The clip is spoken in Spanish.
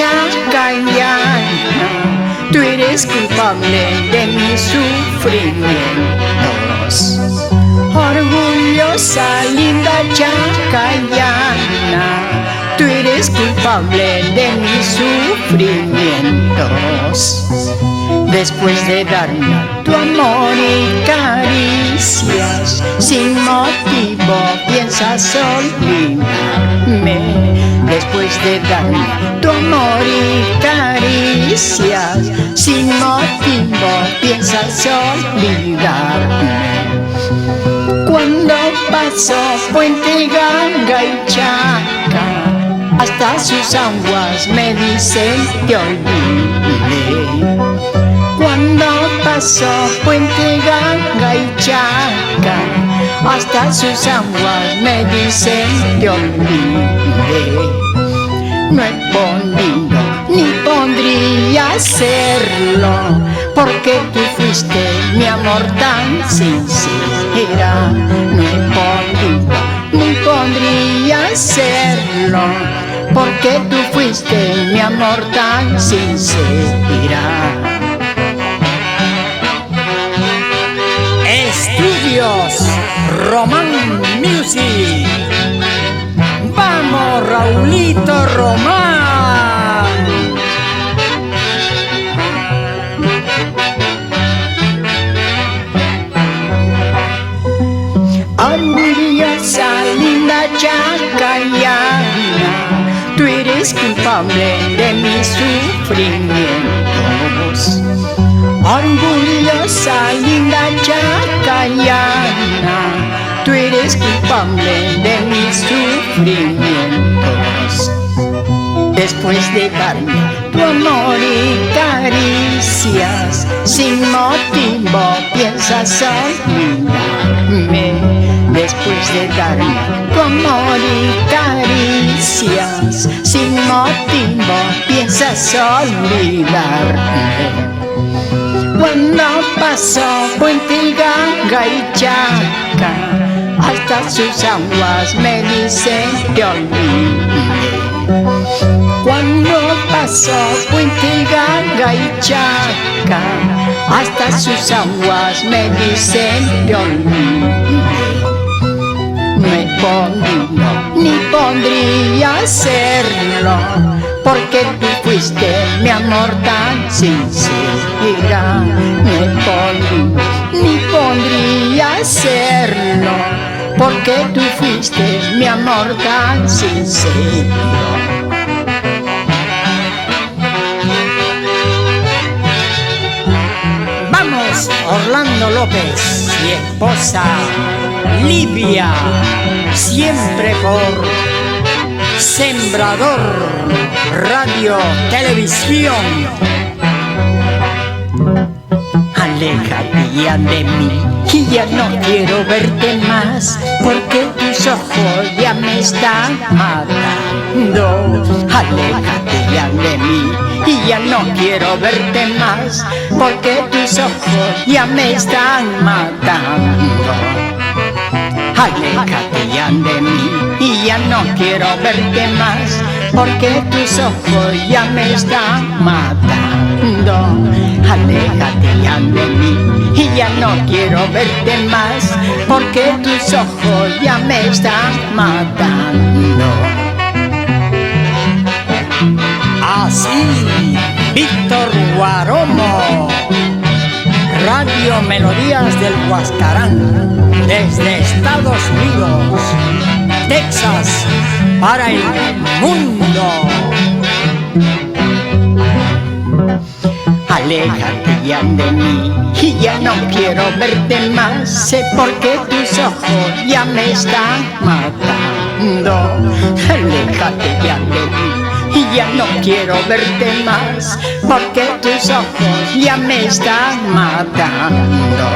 chacayana, tú eres culpable de mis sufrimientos. Orgullosa, linda chacayana, tú eres culpable de mis sufrimientos. Después de darme tu amor y caricias, sin motivo piensas olvidarme. Después de darme tu amor y caricias, sin motivo piensas olvidarme. Cuando paso Puente Ganga y Chaca, hasta sus aguas me dicen te olvidé. Cuando paso Puente Ganga y Chaca, hasta sus aguas me dicen te olvidé. No he podido ni podría hacerlo, porque tú fuiste mi amor tan sincera. No he podido ni podría hacerlo, porque tú fuiste mi amor tan sincera. Estudios Román Music. ¡Vamos, Raulito Román! Orgullosa, linda chacayana, tú eres culpable de mis sufrimientos. Orgullosa, linda chacayana, tú eres culpable de mis sufrimientos. Después de darme tu amor y caricias, sin motivo piensas olvidarme. Después de darme tu amor y caricias, sin motivo piensas olvidarme. Cuando paso Puente Ganga y Chaca, hasta sus aguas me dicen te olvidé. Cuando paso Puente Ganga y Chaca, hasta sus aguas me dicen te olvidé. No he podido ni podría hacerlo, porque tú fuiste mi amor tan sincera. No he podido ni podría hacerlo, porque tú fuiste mi amor tan sincero. Vamos, Orlando López y esposa Livia, siempre por Sembrador Radio Televisión. Aléjate ya de mí, y ya no quiero verte más, porque tus ojos ya me están matando. Aléjate ya de mí, y ya no quiero verte más, porque tus ojos ya me están matando. Aléjate ya de mí, y ya no quiero verte más, porque tus ojos ya me están matando. Aléjate ya de mí, y ya no quiero verte más, porque tus ojos ya me están matando. Así, Víctor Guaromo, Radio Melodías del Huascarán, desde Estados Unidos, Texas, para el mundo. Aléjate ya de mí, y ya no quiero verte más, sé por qué tus ojos ya me están matando. Aléjate ya de mí, y ya no quiero verte más, porque tus ojos ya me están matando.